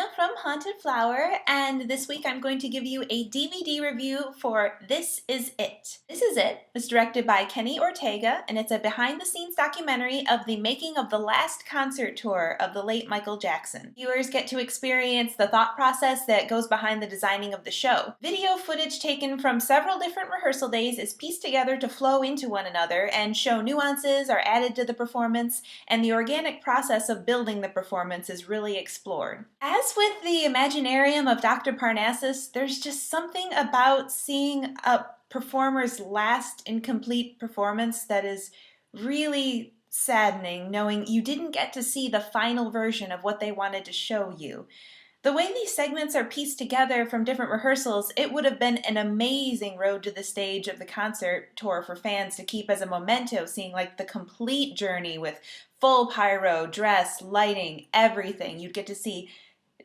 Gina from Haunted Flower, and this week I'm going to give you a DVD review for This Is It. This Is It was directed by Kenny Ortega, and it's a behind-the-scenes documentary of the making of the last concert tour of the late Michael Jackson. Viewers get to experience the thought process that goes behind the designing of the show. Video footage taken from several different rehearsal days is pieced together to flow into one another and show nuances are added to the performance, and the organic process of building the performance is really explored. As with the Imaginarium of Dr. Parnassus, there's just something about seeing a performer's last incomplete performance that is really saddening, knowing you didn't get to see the final version of what they wanted to show you. The way these segments are pieced together from different rehearsals, it would have been an amazing road to the stage of the concert tour for fans to keep as a memento, seeing like the complete journey with full pyro, dress, lighting, everything. You'd get to see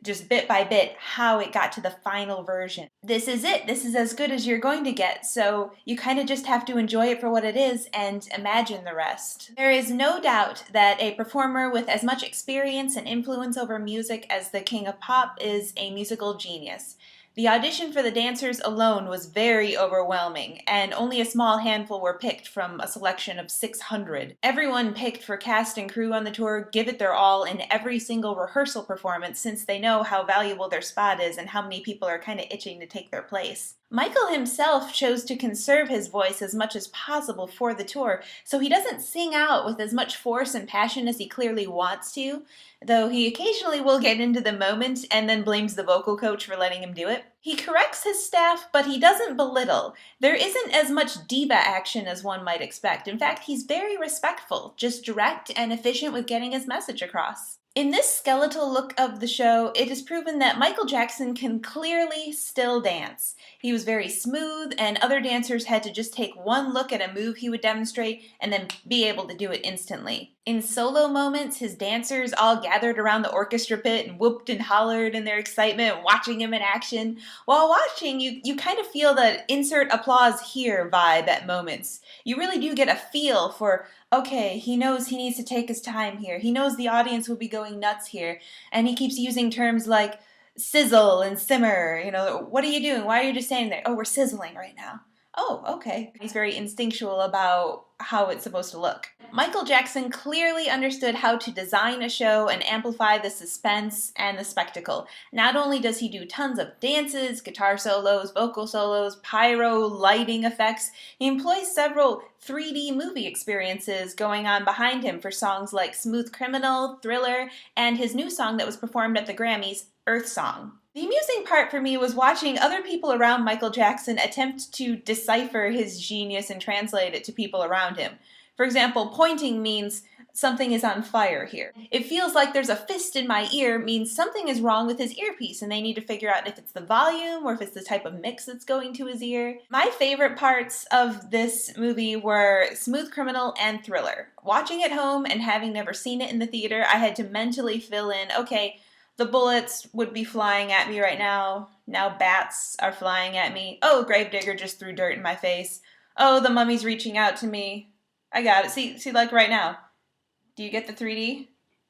just bit by bit how it got to the final version. This is it. This is as good as you're going to get, so you kind of just have to enjoy it for what it is and imagine the rest. There is no doubt that a performer with as much experience and influence over music as the King of Pop is a musical genius. The audition for the dancers alone was very overwhelming, and only a small handful were picked from a selection of 600. Everyone picked for cast and crew on the tour give it their all in every single rehearsal performance, since they know how valuable their spot is and how many people are kind of itching to take their place. Michael himself chose to conserve his voice as much as possible for the tour, so he doesn't sing out with as much force and passion as he clearly wants to, though he occasionally will get into the moment and then blames the vocal coach for letting him do it. He corrects his staff, but he doesn't belittle. There isn't as much diva action as one might expect. In fact, he's very respectful, just direct and efficient with getting his message across. In this skeletal look of the show, it is proven that Michael Jackson can clearly still dance. He was very smooth, and other dancers had to just take one look at a move he would demonstrate and then be able to do it instantly. In solo moments, his dancers all gathered around the orchestra pit and whooped and hollered in their excitement, watching him in action. While watching, you kind of feel that insert applause here vibe at moments. You really do get a feel for, okay, he knows he needs to take his time here. He knows the audience will be going nuts here. And he keeps using terms like sizzle and simmer. You know, what are you doing? Why are you just standing there? Oh, we're sizzling right now. Oh, okay. He's very instinctual about how it's supposed to look. Michael Jackson clearly understood how to design a show and amplify the suspense and the spectacle. Not only does he do tons of dances, guitar solos, vocal solos, pyro, lighting effects, he employs several 3D movie experiences going on behind him for songs like Smooth Criminal, Thriller, and his new song that was performed at the Grammys, Earth Song. The amusing part for me was watching other people around Michael Jackson attempt to decipher his genius and translate it to people around him. For example, pointing means something is on fire here. It feels like there's a fist in my ear means something is wrong with his earpiece and they need to figure out if it's the volume or if it's the type of mix that's going to his ear. My favorite parts of this movie were Smooth Criminal and Thriller. Watching at home and having never seen it in the theater, I had to mentally fill in, okay, the bullets would be flying at me right now. Now bats are flying at me. Oh, Gravedigger just threw dirt in my face. Oh, the mummy's reaching out to me. I got it. See, like right now. Do you get the 3D?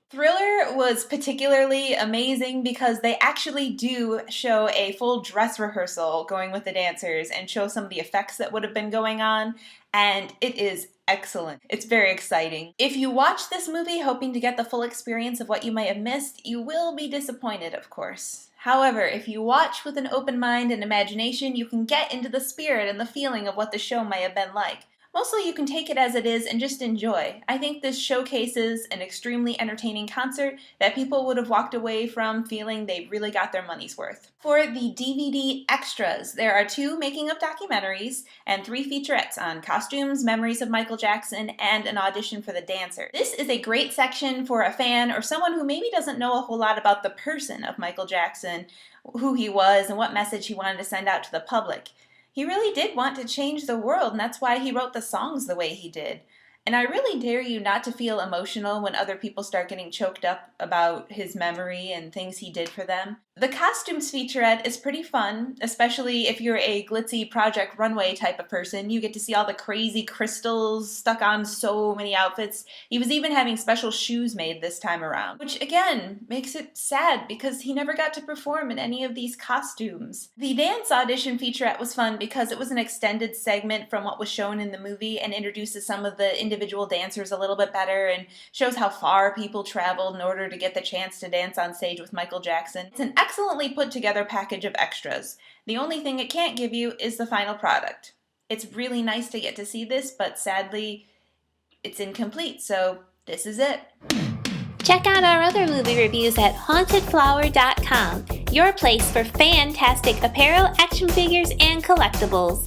Thriller was particularly amazing because they actually do show a full dress rehearsal going with the dancers and show some of the effects that would have been going on, and it is excellent. It's very exciting. If you watch this movie hoping to get the full experience of what you might have missed, you will be disappointed, of course. However, if you watch with an open mind and imagination, you can get into the spirit and the feeling of what the show might have been like. Mostly you can take it as it is and just enjoy. I think this showcases an extremely entertaining concert that people would have walked away from feeling they really got their money's worth. For the DVD extras, there are 2 making of documentaries and 3 featurettes on costumes, memories of Michael Jackson, and an audition for the dancer. This is a great section for a fan or someone who maybe doesn't know a whole lot about the person of Michael Jackson, who he was, and what message he wanted to send out to the public. He really did want to change the world, and that's why he wrote the songs the way he did. And I really dare you not to feel emotional when other people start getting choked up about his memory and things he did for them. The costumes featurette is pretty fun, especially if you're a glitzy Project Runway type of person. You get to see all the crazy crystals stuck on so many outfits. He was even having special shoes made this time around, which again makes it sad because he never got to perform in any of these costumes. The dance audition featurette was fun because it was an extended segment from what was shown in the movie and introduces some of the individual dancers a little bit better and shows how far people traveled in order to get the chance to dance on stage with Michael Jackson. It's an excellently put together package of extras. The only thing it can't give you is the final product. It's really nice to get to see this, but sadly, it's incomplete, so this is it. Check out our other movie reviews at hauntedflower.com, your place for fantastic apparel, action figures, and collectibles.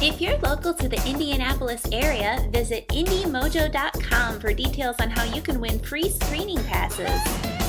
If you're local to the Indianapolis area, visit indiemojo.com for details on how you can win free screening passes.